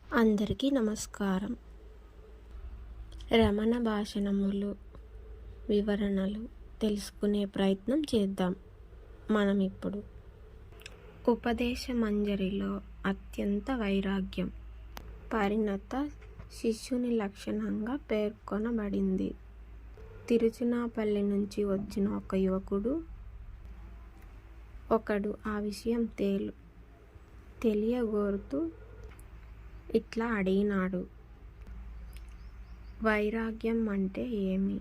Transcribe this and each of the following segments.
అందరికీ నమస్కారం. రమణ భాషణములు వివరణలు తెలుసుకునే ప్రయత్నం చేద్దాం. మనం ఇప్పుడు ఉపదేశ మంజరిలో అత్యంత వైరాగ్యం పరిణత శిష్యుని లక్షణంగా పేర్కొనబడింది. తిరుచునాపల్లి నుంచి వచ్చిన ఒక యువకుడు ఒకడు ఆ విషయం తెలియగోరుతూ ఇట్లా అడిగినాడు: వైరాగ్యం అంటే ఏమి?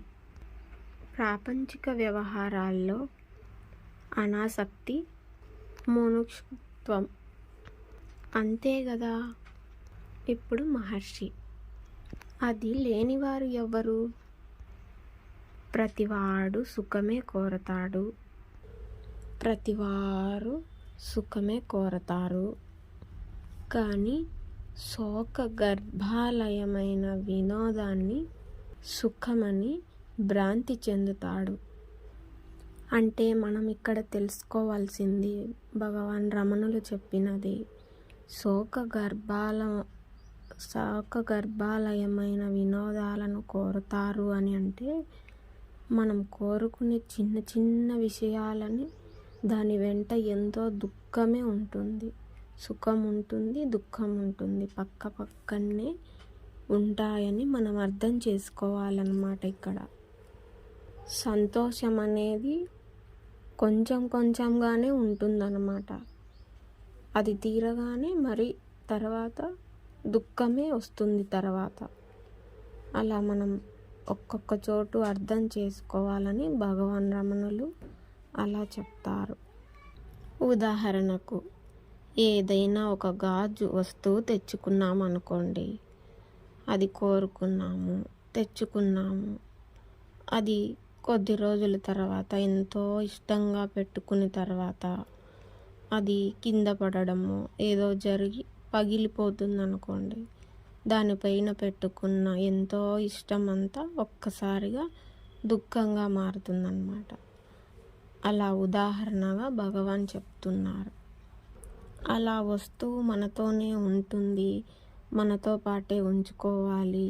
ప్రాపంచిక వ్యవహారాల్లో అనాసక్తి, ముముక్షుత్వం అంతే గదా. ఇప్పుడు మహర్షి: అది లేనివారు ఎవ్వరు? ప్రతివాడు సుఖమే కోరతాడు, ప్రతివారు సుఖమే కోరతారు. కానీ శోక గర్భాలయమైన వినోదాన్ని సుఖమని భ్రాంతి చెందుతాడు. అంటే మనం ఇక్కడ తెలుసుకోవాల్సింది భగవాన్ రమణులు చెప్పినది శోక గర్భాలయమైన వినోదాలను కోరుతారు అని. అంటే మనం కోరుకునే చిన్న చిన్న విషయాలని దాని వెంట ఎంతో దుఃఖమే ఉంటుంది, సుఖం ఉంటుంది, దుఃఖం ఉంటుంది, పక్కనే ఉంటాయని మనం అర్థం చేసుకోవాలన్నమాట. ఇక్కడ సంతోషం అనేది కొంచెం కొంచెంగానే ఉంటుందన్నమాట. అది తీరగానే మరి తర్వాత దుఃఖమే వస్తుంది తర్వాత. అలా మనం ఒక్కొక్క చోటు అర్థం చేసుకోవాలని భగవాన్ రమణులు అలా చెప్తారు. ఉదాహరణకు ఏదైనా ఒక గాజు వస్తువు తెచ్చుకున్నాం అనుకోండి, అది కోరుకున్నాము, తెచ్చుకున్నాము, అది కొద్ది రోజుల తర్వాత ఎంతో ఇష్టంగా పెట్టుకున్న తర్వాత అది కింద పడడము ఏదో జరిగి పగిలిపోతుంది అనుకోండి, దానిపైన పెట్టుకున్న ఎంతో ఇష్టం అంతా ఒక్కసారిగా దుఃఖంగా మారుతుందన్నమాట. అలా ఉదాహరణగా భగవాన్ చెప్తున్నారు. అలా వస్తువు మనతోనే ఉంటుంది, మనతో పాటే ఉంచుకోవాలి,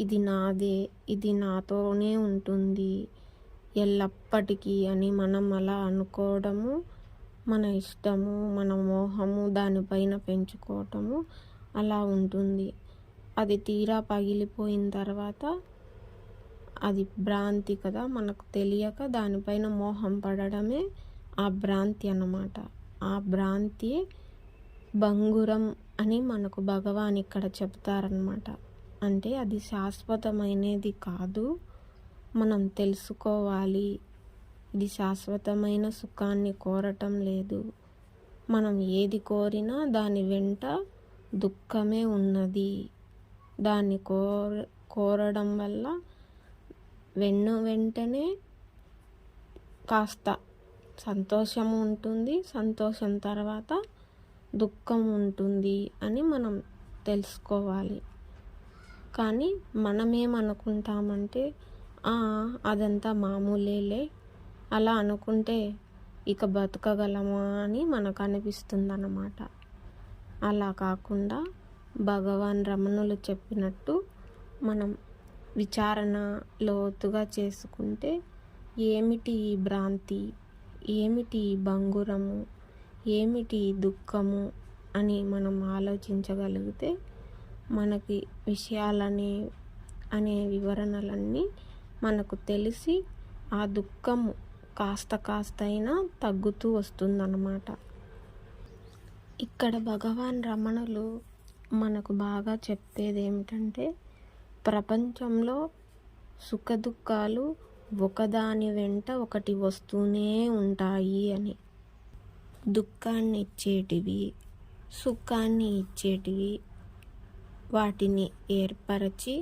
ఇది నాదే, ఇది నాతోనే ఉంటుంది ఎల్లప్పటికీ అని మనం అలా అనుకోవడము మన ఇష్టము, మన మోహము దానిపైన పెంచుకోవటము అలా ఉంటుంది. అది తీరా పగిలిపోయిన తర్వాత అది భ్రాంతి కదా, మనకు తెలియక దానిపైన మోహం పడడమే ఆ భ్రాంతి అన్నమాట. ఆ భ్రాంతి బంగురం అని మనకు భగవాన్ ఇక్కడ చెప్తారనమాట. అంటే అది శాశ్వతమైనది కాదు, మనం తెలుసుకోవాలి. ఇది శాశ్వతమైన సుఖాన్ని కోరటం లేదు. మనం ఏది కోరినా దాని వెంట దుఃఖమే ఉన్నది. దాన్ని కోరడం వల్ల వెంటనే కాస్త సంతోషం ఉంటుంది, సంతోషం తర్వాత దుఃఖం ఉంటుంది అని మనం తెలుసుకోవాలి. కానీ మనమేమనుకుంటామంటే అదంతా మామూలేలే, అలా అనుకుంటే ఇక బతకగలమా అని మనకు అనిపిస్తుంది అన్నమాట. అలా కాకుండా భగవాన్ రమణులు చెప్పినట్టు మనం విచారణ లోతుగా చేసుకుంటే ఏమిటి ఈ భ్రాంతి, ఏమిటి ఈ బంగురము, ఏమిటి దుఃఖము అని మనం ఆలోచించగలిగితే మనకి అనే వివరణలన్నీ మనకు తెలిసి ఆ దుఃఖము కాస్త అయినా తగ్గుతూ వస్తుందన్నమాట. ఇక్కడ భగవాన్ రమణులు మనకు బాగా చెప్పేది ఏమిటంటే ప్రపంచంలో సుఖదుఖాలు ఒకదాని వెంట ఒకటి వస్తూనే ఉంటాయి అని. దుఃఖాన్ని ఇచ్చేటివి, సుఖాన్ని ఇచ్చేటివి, వాటిని ఏర్పరచి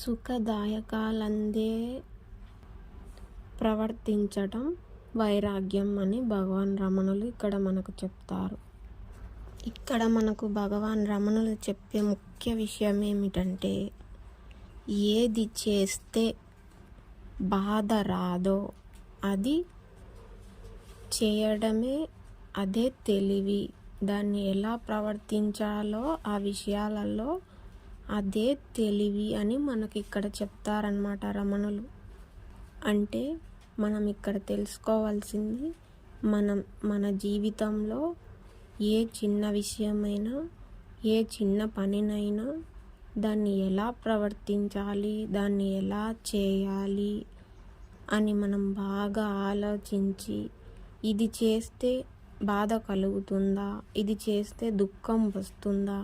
సుఖదాయకాలందే ప్రవర్తించటం వైరాగ్యం అని భగవాన్ రమణులు ఇక్కడ మనకు చెప్తారు. ఇక్కడ మనకు భగవాన్ రమణులు చెప్పే ముఖ్య విషయం ఏమిటంటే ఏది చేస్తే బాధ రాదో అది చేయడమే, అదే తెలివి దాన్ని ఎలా ప్రవర్తించాలో ఆ విషయాలలో అదే తెలివి అని మనకి ఇక్కడ చెప్తారనమాట రమణులు. అంటే మనం ఇక్కడ తెలుసుకోవాల్సింది మన జీవితంలో ఏ చిన్న విషయమైనా ఏ చిన్న పనినైనా దాన్ని ఎలా ప్రవర్తించాలి, దాన్ని ఎలా చేయాలి అని మనం బాగా ఆలోచించి ఇది చేస్తే బాధ కలుగుతుందా, ఇది చేస్తే దుఃఖం వస్తుందా,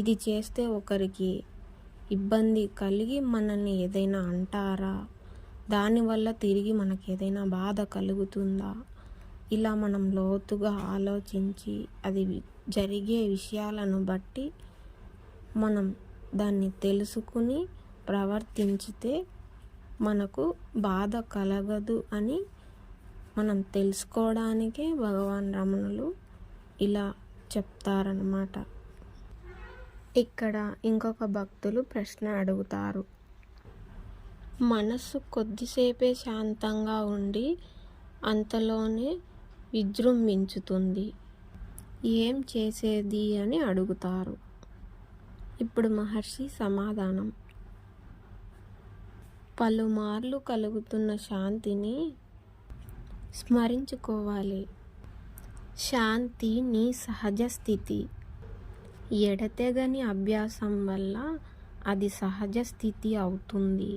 ఇది చేస్తే ఒకరికి ఇబ్బంది కలిగి మనల్ని ఏదైనా అంటారా, దానివల్ల తిరిగి మనకి ఏదైనా బాధ కలుగుతుందా, ఇలా మనం లోతుగా ఆలోచించి అది జరిగే విషయాలను బట్టి మనం దాన్ని తెలుసుకుని ప్రవర్తించితే మనకు బాధ కలగదు అని మనం తెలుసుకోవడానికే భగవాన్ రమణులు ఇలా చెప్తారన్నమాట. ఇక్కడ ఇంకొక భక్తులు ప్రశ్న అడుగుతారు. మనస్సు కొద్దిసేపే శాంతంగా ఉండి అంతలోనే విజృంభించుతుంది, ఏం చేసేది అని అడుగుతారు. ఇప్పుడు మహర్షి సమాధానం, పలుమార్లు కలుగుతున్న శాంతిని స్మరించుకోవాలి. శాంతి నీ సహజ స్థితి. ఎడతెగని అభ్యాసం వల్ల అది సహజ స్థితి అవుతుంది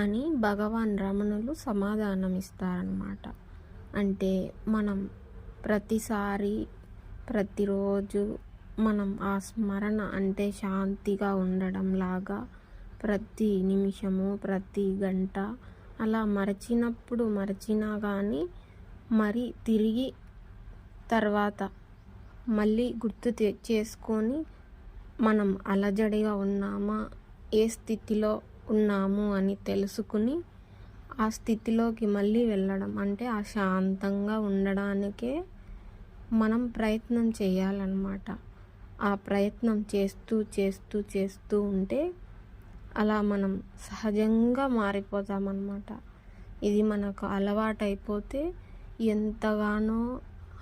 అని భగవాన్ రమణులు సమాధానమిస్తారన్నమాట. అంటే మనం ప్రతిసారి ప్రతిరోజు మనం ఆ స్మరణ అంటే శాంతిగా ఉండడం లాగా ప్రతి నిమిషము ప్రతి గంట అలా మరచినా కానీ మరి తిరిగి తర్వాత మళ్ళీ గుర్తు చేసుకొని మనం అలజడిగా ఉన్నామా, ఏ స్థితిలో ఉన్నాము అని తెలుసుకుని ఆ స్థితిలోకి మళ్ళీ వెళ్ళడం, అంటే ఆ శాంతంగా ఉండడానికే మనం ప్రయత్నం చేయాలన్నమాట. ఆ ప్రయత్నం చేస్తూ ఉంటే అలా మనం సహజంగా మారిపోతామన్నమాట. ఇది మనకు అలవాటైపోతే ఎంతగానో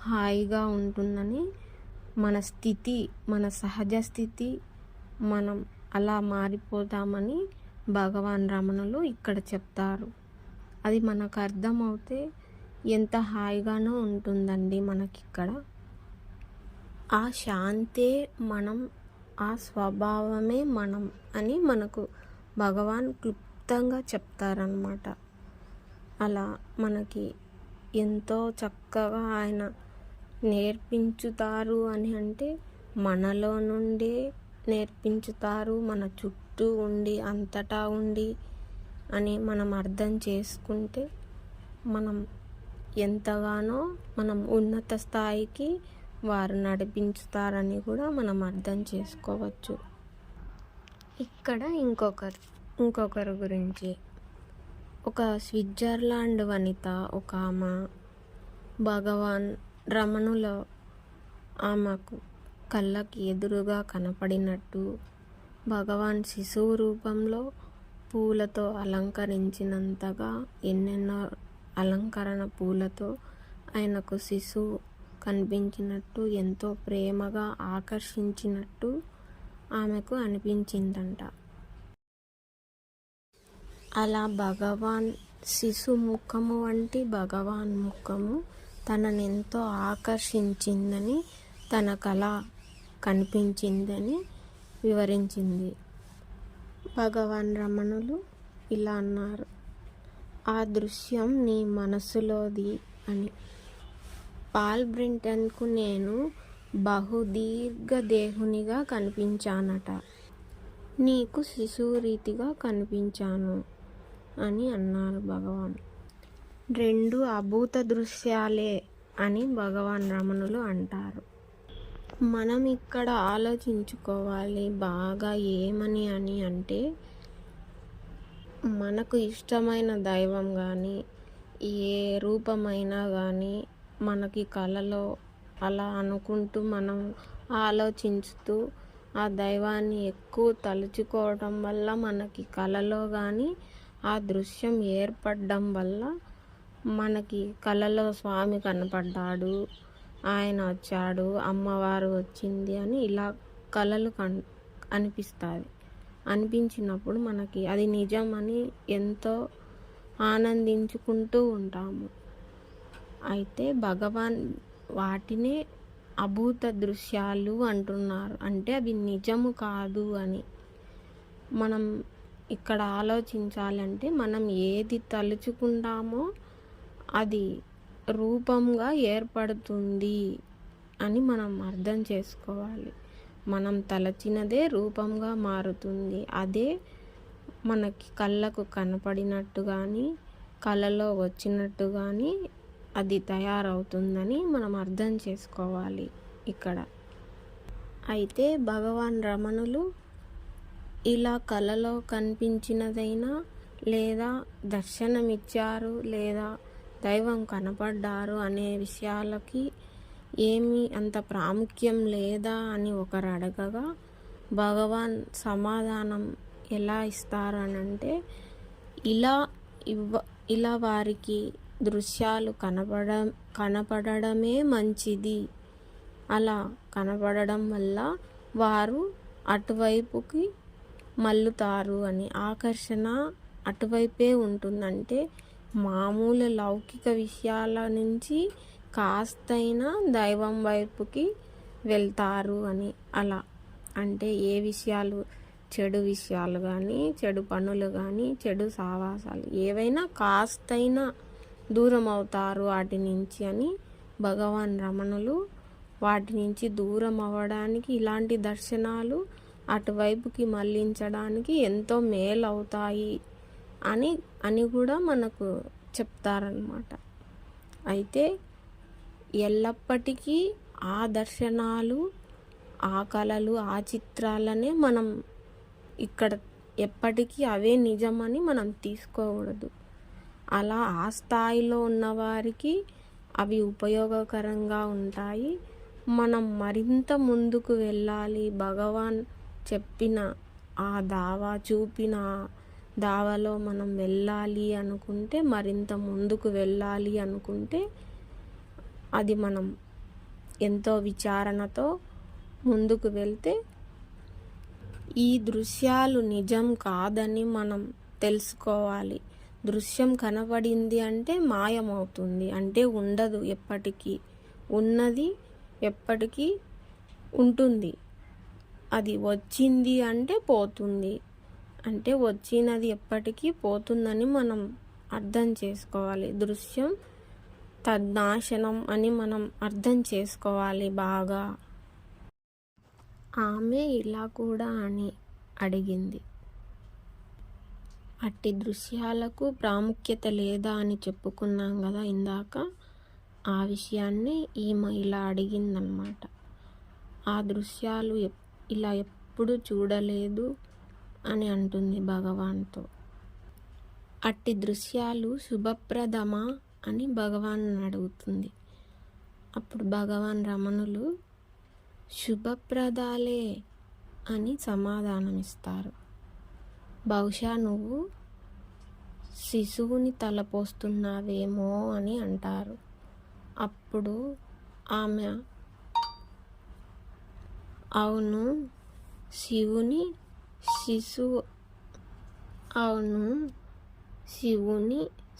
హాయిగా ఉంటుందని మన స్థితి, మన సహజ స్థితి మనం అలా మారిపోతామని భగవాన్ రమణులు ఇక్కడ చెప్తారు. అది మనకు అర్థమవుతే ఎంత హాయిగానో ఉంటుందండి మనకిక్కడ. ఆ శాంతే మనం, ఆ స్వభావమే మనం అని మనకు భగవాన్ క్లుప్తంగా చెప్తారన్నమాట. అలా మనకి ఎంతో చక్కగా ఆయన నేర్పించుతారు అని అంటే మనలో నుండే నేర్పించుతారు, మన చుట్టూ ఉండి అంతటా ఉండి అని మనం అర్థం చేసుకుంటే మనం ఎంతగానో మనం ఉన్నత స్థాయికి వారు నడిపించుతారని కూడా మనం అర్థం చేసుకోవచ్చు. ఇక్కడ ఇంకొకరి గురించి ఒక స్విట్జర్లాండ్ వనిత, ఒక ఆమె భగవాన్ రమణుల ఆమెకు కళ్ళకి ఎదురుగా కనపడినట్టు భగవాన్ శిశువు రూపంలో పూలతో అలంకరించినంతగా ఎన్నెన్నో అలంకరణ పూలతో ఆయనకు శిశువు కనిపించినట్టు ఎంతో ప్రేమగా ఆకర్షించినట్టు ఆమెకు అనిపించిందంట. అలా భగవాన్ శిశు ముఖము వంటి భగవాన్ ముఖము తనని ఎంతో ఆకర్షించిందని, తనకు అలా కనిపించిందని వివరించింది. భగవాన్ రమణులు ఇలా అన్నారు, ఆ దృశ్యం నీ మనసులోది అని. పాల్ బ్రింటన్కు నేను బహుదీర్ఘదేహునిగా కనిపించానట, నీకు శిశువు రీతిగా కనిపించాను అని అన్నారు భగవాన్. రెండు అభూత దృశ్యాలే అని భగవాన్ రమణులు అంటారు. మనం ఇక్కడ ఆలోచించుకోవాలి బాగా ఏమని అని అంటే, మనకు ఇష్టమైన దైవం కానీ ఏ రూపమైనా కానీ మనకి కలలో అలా అనుకుంటూ మనం ఆలోచించుతూ ఆ దైవాన్ని ఎక్కువ తలుచుకోవడం వల్ల మనకి కలలో కానీ ఆ దృశ్యం ఏర్పడడం వల్ల మనకి కలలో స్వామి కనపడ్డాడు, ఆయన వచ్చాడు, అమ్మవారు వచ్చింది అని ఇలా కలలు అనిపిస్తుంది. అనిపించినప్పుడు మనకి అది నిజమని ఎంతో ఆనందించుకుంటూ ఉంటాము. అయితే భగవాన్ వాటినే అభూత దృశ్యాలు అంటున్నారు. అంటే అవి నిజము కాదు అని. మనం ఇక్కడ ఆలోచించాలంటే మనం ఏది తలుచుకుంటామో అది రూపంగా ఏర్పడుతుంది అని మనం అర్థం చేసుకోవాలి. మనం తలచినదే రూపంగా మారుతుంది. అదే మనకి కళ్ళకు కనపడినట్టు కానీ కళలో వచ్చినట్టు కానీ అది తయారవుతుందని మనం అర్థం చేసుకోవాలి ఇక్కడ. అయితే భగవాన్ రమణులు ఇలా కళలో కనిపించినదైనా లేదా దర్శనమిచ్చారు లేదా దైవం కనపడ్డారు అనే విషయాలకి ఏమీ అంత ప్రాముఖ్యం లేదా అని ఒకరు అడగగా భగవాన్ సమాధానం ఎలా ఇస్తారు అని అంటే, ఇలా వారికి దృశ్యాలు కనపడడమే మంచిది. అలా కనపడడం వల్ల వారు అటువైపుకి మల్లుతారు అని. ఆకర్షణ అటువైపే ఉంటుందంటే మామూలు లౌకిక విషయాల నుంచి కాస్తైనా దైవం వైపుకి వెళ్తారు అని. అలా అంటే ఏ విషయాలు, చెడు విషయాలు కానీ, చెడు పనులు కానీ, చెడు సావాసాలు ఏవైనా కాస్తైనా దూరం అవుతారు వాటి నుంచి అని భగవాన్ రమణులు వాటి నుంచి దూరం అవ్వడానికి ఇలాంటి దర్శనాలు అటువైపుకి మళ్ళించడానికి ఎంతో మేలు అవుతాయి అని కూడా మనకు చెప్తారనమాట. అయితే ఎల్లప్పటికీ ఆ దర్శనాలు, ఆ కళలు, ఆ చిత్రాలనే మనం ఇక్కడ ఎప్పటికీ అవే నిజమని మనం తీసుకోకూడదు. అలా ఆ స్థాయిలో ఉన్నవారికి అవి ఉపయోగకరంగా ఉంటాయి. మనం మరింత ముందుకు వెళ్ళాలి, భగవాన్ చెప్పిన ఆ చూపిన దావలో మనం వెళ్ళాలి అనుకుంటే, మరింత ముందుకు వెళ్ళాలి అనుకుంటే అది మనం ఎంతో విచారణతో ముందుకు వెళ్తే ఈ దృశ్యాలు నిజం కాదని మనం తెలుసుకోవాలి. దృశ్యం కనబడింది అంటే మాయమవుతుంది, అంటే ఉండదు ఎప్పటికీ. ఉన్నది ఎప్పటికీ ఉంటుంది. అది వచ్చింది అంటే పోతుంది, అంటే వచ్చినది ఎప్పటికీ పోతుందని మనం అర్థం చేసుకోవాలి. దృశ్యం తద్నాశనం అని మనం అర్థం చేసుకోవాలి బాగా. ఆమె ఇలా కూడా అని అడిగింది, అట్టి దృశ్యాలకు ప్రాముఖ్యత లేదా అని చెప్పుకున్నాం కదా ఇందాక. ఆ విషయాన్ని ఈమె ఇలా అడిగిందనమాట. ఆ దృశ్యాలు ఇలా ఎప్పుడు చూడలేదు అని అంటుంది భగవాన్తో. అట్టి దృశ్యాలు శుభప్రదమా అని భగవాన్ అడుగుతుంది. అప్పుడు భగవాన్ రమణులు శుభప్రదాలే అని సమాధానమిస్తారు. బహుశా నువ్వు శిశువుని తలపోస్తున్నావేమో అని అంటారు. అప్పుడు ఆమె అవును శివుని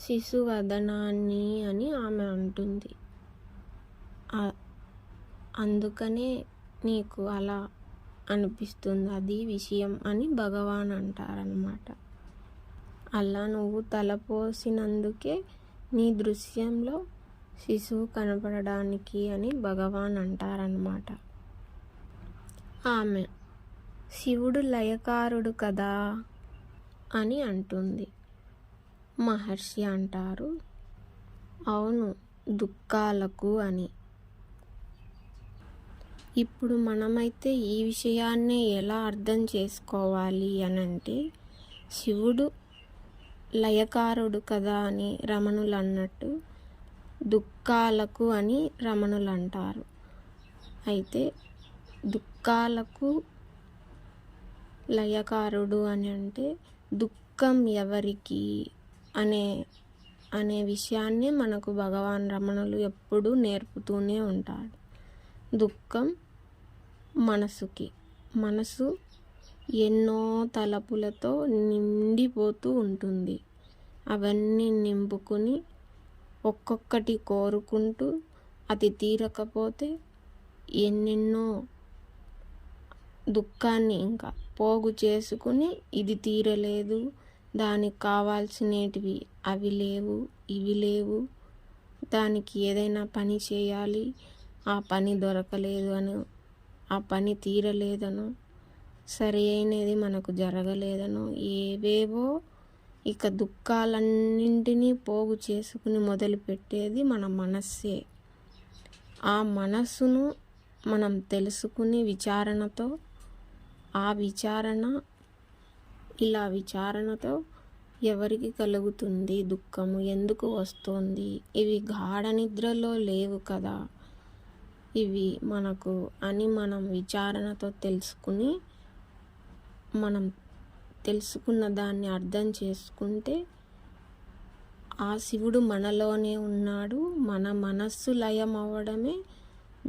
శిశువదనాన్ని అని ఆమె అంటుంది. అందుకనే నీకు అలా అనిపిస్తుంది, అది విషయం అని భగవాన్ అంటారనమాట. అలా నువ్వు తలపోసినందుకే నీ దృశ్యంలో శిశువు కనపడడానికి అని భగవాన్ అంటారనమాట. ఆమె శివుడు లయకారుడు కదా అని అంటుంది. మహర్షి అంటారు, అవును, దుఃఖాలకు అని. ఇప్పుడు మనమైతే ఈ విషయాన్ని ఎలా అర్థం చేసుకోవాలి అనంటే, శివుడు లయకారుడు కదా అని రమణులు అన్నట్టు దుఃఖాలకు అని రమణులు అంటారు. అయితే దుఃఖాలకు లయకారుడు అని అంటే దుఃఖం ఎవరికి అనే అనే విషయాన్ని మనకు భగవాన్ రమణులు ఎప్పుడూ నేర్పుతూనే ఉంటాడు. దుఃఖం మనసుకి, మనసు ఎన్నో తలపులతో నిండిపోతూ ఉంటుంది. అవన్నీ నింపుకుని ఒక్కొక్కటి కోరుకుంటూ అది తీరకపోతే ఎన్నెన్నో దుఃఖాన్ని ఇంకా పోగు చేసుకుని ఇది తీరలేదు, దానికి కావాల్సినటివి అవి లేవు, ఇవి లేవు, దానికి ఏదైనా పని చేయాలి, ఆ పని దొరకలేదు అని, ఆ పని తీరలేదనో, సరి అయినది మనకు జరగలేదనో, ఏవేవో ఇక దుఃఖాలన్నింటినీ పోగు చేసుకుని మొదలుపెట్టేది మన మనస్సే. ఆ మనస్సును మనం తెలుసుకుని విచారణతో, ఆ విచారణతో ఎవరికి కలుగుతుంది దుఃఖము, ఎందుకు వస్తుంది, ఇవి గాఢ నిద్రలో లేవు కదా ఇవి మనకు అని మనం విచారణతో తెలుసుకుని, మనం తెలుసుకున్న దాన్ని అర్థం చేసుకుంటే ఆ శివుడు మనలోనే ఉన్నాడు. మన మనస్సు లయం అవ్వడమే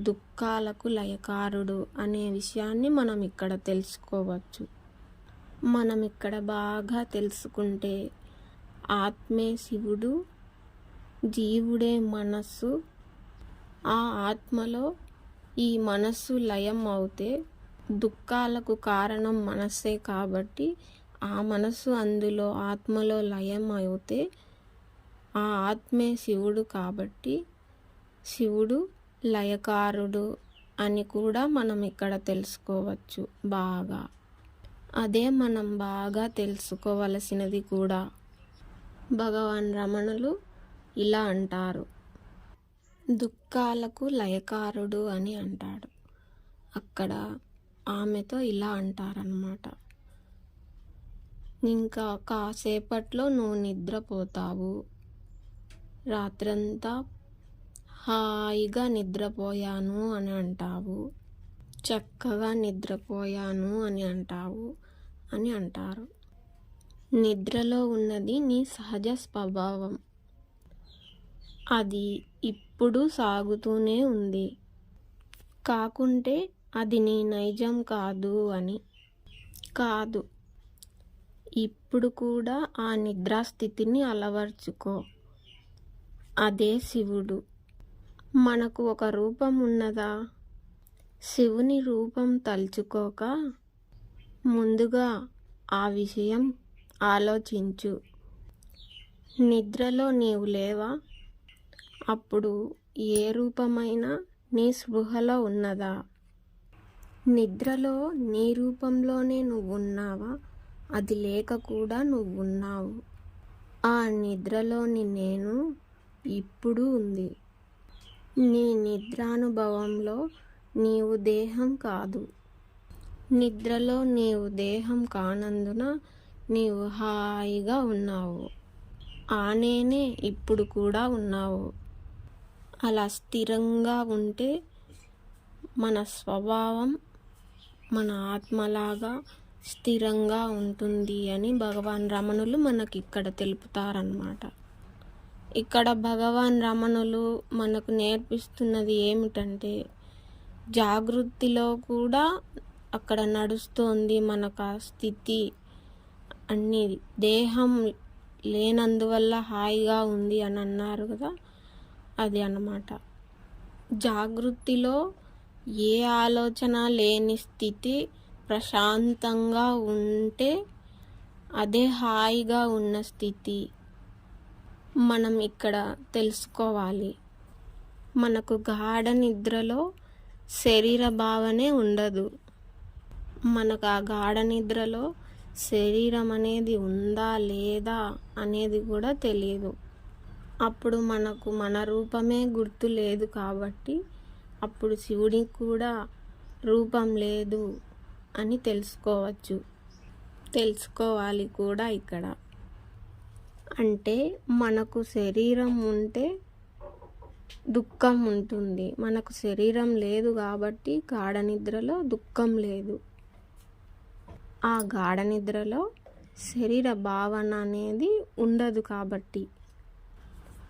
దుఃఖాలకు లయకారుడు అనే విషయాన్ని మనం ఇక్కడ తెలుసుకోవచ్చు. మనం ఇక్కడ బాగా తెలుసుకుంటే ఆత్మే శివుడు, జీవుడే మనస్సు. ఆ ఆత్మలో ఈ మనస్సు లయం అవుతే దుఃఖాలకు కారణం మనస్సే కాబట్టి ఆ మనస్సు అందులో ఆత్మలో లయం అవుతే ఆ ఆత్మే శివుడు కాబట్టి శివుడు లయకారుడు అని కూడా మనం ఇక్కడ తెలుసుకోవచ్చు బాగా. అదే మనం బాగా తెలుసుకోవలసినది కూడా. భగవాన్ రమణులు ఇలా అంటారు, దుఃఖాలకు లయకారుడు అని అంటాడు. అక్కడ ఆమెతో ఇలా అంటారనమాట, ఇంకా కాసేపట్లో నువ్వు నిద్రపోతావు, రాత్రంతా హాయిగా నిద్రపోయాను అని అంటావు, చక్కగా నిద్రపోయాను అని అంటావు అని అంటారు. నిద్రలో ఉన్నది నీ సహజ స్వభావం, అది ఇప్పుడు సాగుతూనే ఉంది, కాకుంటే అది నీ నైజం కాదు అని. కాదు, ఇప్పుడు కూడా ఆ నిద్రాస్థితిని అలవర్చుకో, అదే శివుడు. మనకు ఒక రూపం ఉన్నదా? శివుని రూపం తలుచుకోక ముందుగా ఆ విషయం ఆలోచించు. నిద్రలో నీవు లేవా? అప్పుడు ఏ రూపమైనా నీ స్పృహలో ఉన్నదా? నిద్రలో నీ రూపంలోనే నువ్వున్నావా? అది లేక కూడా నువ్వున్నావు. ఆ నిద్రలోని నేను ఇప్పుడు ఉంది. నీ నిద్రానుభవంలో నీవు దేహం కాదు. నిద్రలో నీవు దేహం కానందున నీవు హాయిగా ఉన్నావు. ఆ నేనే ఇప్పుడు కూడా ఉన్నావు. అలా స్థిరంగా ఉంటే మన స్వభావం మన ఆత్మలాగా స్థిరంగా ఉంటుంది అని భగవాన్ రమణులు మనకి ఇక్కడ తెలుపుతారన్నమాట. ఇక్కడ భగవాన్ రమణులు మనకు నేర్పిస్తున్నది ఏమిటంటే, జాగృతిలో కూడా అక్కడ నడుస్తోంది మనకు ఆ స్థితి అన్నీ. దేహం లేనందువల్ల హాయిగా ఉంది అని అన్నారు కదా, అది అన్నమాట. జాగృతిలో ఏ ఆలోచన లేని స్థితి, ప్రశాంతంగా ఉంటే అదే హాయిగా ఉన్న స్థితి మనం ఇక్కడ తెలుసుకోవాలి. మనకు గాఢ నిద్రలో శరీర భావనే ఉండదు. మనకు ఆ గాఢ నిద్రలో శరీరం అనేది ఉందా లేదా అనేది కూడా తెలియదు. అప్పుడు మనకు మన రూపమే గుర్తు లేదు కాబట్టి అప్పుడు శివుడికి కూడా రూపం లేదు అని తెలుసుకోవాలి కూడా ఇక్కడ. అంటే మనకు శరీరం ఉంటే దుఃఖం ఉంటుంది, మనకు శరీరం లేదు కాబట్టి గాఢ నిద్రలో దుఃఖం లేదు. ఆ గాఢ నిద్రలో శరీర భావన అనేది ఉండదు కాబట్టి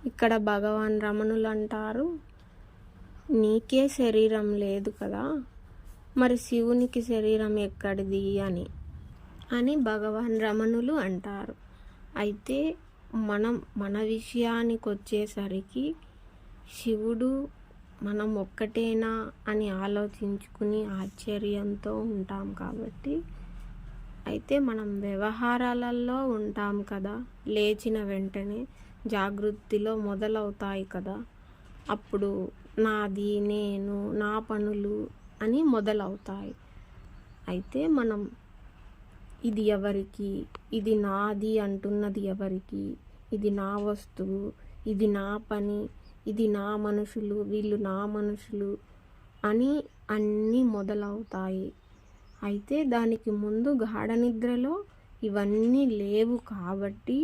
ఇక్కడ భగవాన్ రమణులు అంటారు, నీకే శరీరం లేదు కదా, మరి శివునికి శరీరం ఎక్కడిది అని భగవాన్ రమణులు అంటారు. అయితే మన విషయానికి వచ్చేసరికి శివుడు మనం ఒక్కటేనా అని ఆలోచించుకుని ఆశ్చర్యంతో ఉంటాం కాబట్టి, అయితే మనం వ్యవహారాలలో ఉంటాం కదా, లేచిన వెంటనే జాగృతిలో మొదలవుతాయి కదా, అప్పుడు నాది, నేను, నా పనులు అని మొదలవుతాయి. అయితే మనం ఇది ఎవరికి, ఇది నాది అంటున్నది ఎవరికి, ఇది నా వస్తువు, ఇది నా పని, ఇది నా మనుషులు, వీళ్ళు నా మనుషులు అని అన్నీ మొదలవుతాయి. అయితే దానికి ముందు గాఢ నిద్రలో ఇవన్నీ లేవు కాబట్టి,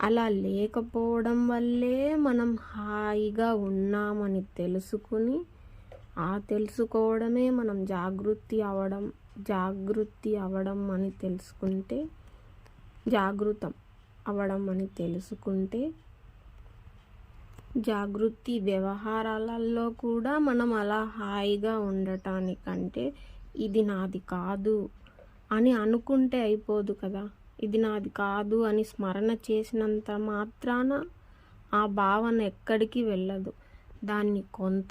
అలా లేకపోవడం వల్లే మనం హాయిగా ఉన్నామని తెలుసుకుని, ఆ తెలుసుకోవడమే మనం జాగృతి అవడం అని తెలుసుకుంటే, జాగృతం అవడం అని తెలుసుకుంటే, జాగృతి వ్యవహారాలలో కూడా మనం అలా హాయిగా ఉండటానికంటే ఇది నాది కాదు అని అనుకుంటే అయిపోదు కదా. ఇది నాది కాదు అని స్మరణ చేసినంత మాత్రాన ఆ భావన ఎక్కడికి వెళ్ళదు. దాన్ని కొంత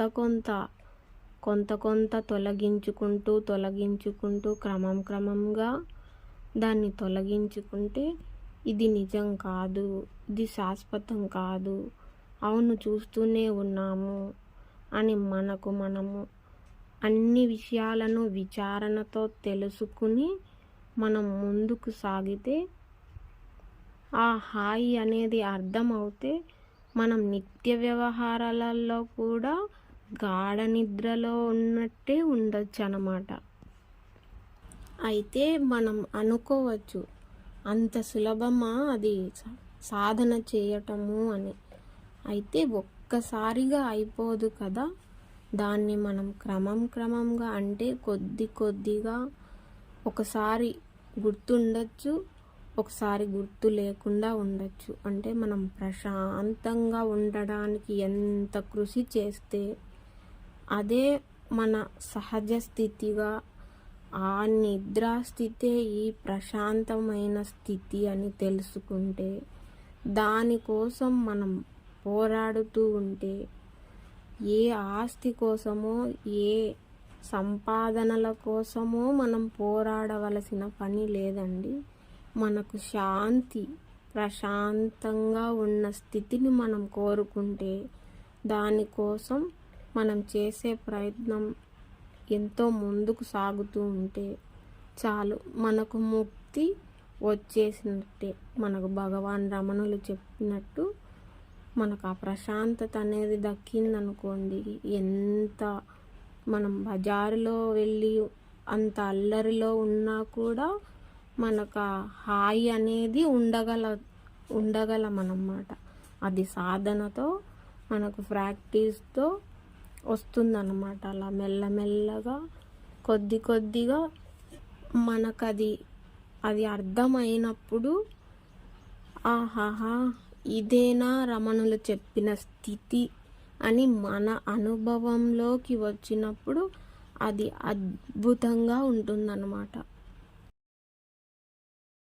తొలగించుకుంటూ క్రమంగా దాన్ని తొలగించుకుంటే, ఇది నిజం కాదు, ఇది శాశ్వతం కాదు, అవును చూస్తూనే ఉన్నాము అని మనము అన్ని విషయాలను విచారణతో తెలుసుకుని మనం ముందుకు సాగితే, ఆ హాయి అనేది అర్థమవుతే మనం నిత్య వ్యవహారాలలో కూడా గాఢ నిద్రలో ఉన్నట్టే ఉండొచ్చు అన్నమాట. అయితే మనం అనుకోవచ్చు, అంత సులభమా అది సాధన చేయటము అని. అయితే ఒక్కసారిగా అయిపోదు కదా, దాన్ని మనం క్రమంగా అంటే కొద్దిగా ఒకసారి గుర్తుండొచ్చు, ఒకసారి గుర్తు లేకుండా ఉండొచ్చు. అంటే మనం ప్రశాంతంగా ఉండడానికి ఎంత కృషి చేస్తే అదే మన సహజ స్థితిగా, ఆ నిద్రాస్థితే ఈ ప్రశాంతమైన స్థితి అని తెలుసుకుంటే, దానికోసం మనం పోరాడుతూ ఉంటే, ఏ ఆస్తి కోసమో ఏ సంపాదనల కోసమో మనం పోరాడవలసిన పని లేదండి. మనకు ప్రశాంతంగా ఉన్న స్థితిని మనం కోరుకుంటే, దానికోసం మనం చేసే ప్రయత్నం ఎంతో ముందుకు సాగుతూ ఉంటే చాలు, మనకు ముక్తి వచ్చేసినట్టే. మనకు భగవాన్ రమణులు చెప్పినట్టు మనకు ఆ ప్రశాంతత అనేది దక్కిందనుకోండి, ఎంత మనం బజారులో వెళ్ళి అంత అల్లరిలో ఉన్నా కూడా మనకు ఆ హాయి అనేది ఉండగలమన్నమాట. అది సాధనతో, మనకు ప్రాక్టీస్తో వస్తుందన్నమాట. అలా మెల్లమెల్లగా కొద్దిగా మనకు అది అర్థమైనప్పుడు, ఆహాహా ఇదేనా రమణులు చెప్పిన స్థితి అని మన అనుభవంలోకి వచ్చినప్పుడు అది అద్భుతంగా ఉంటుందన్నమాట.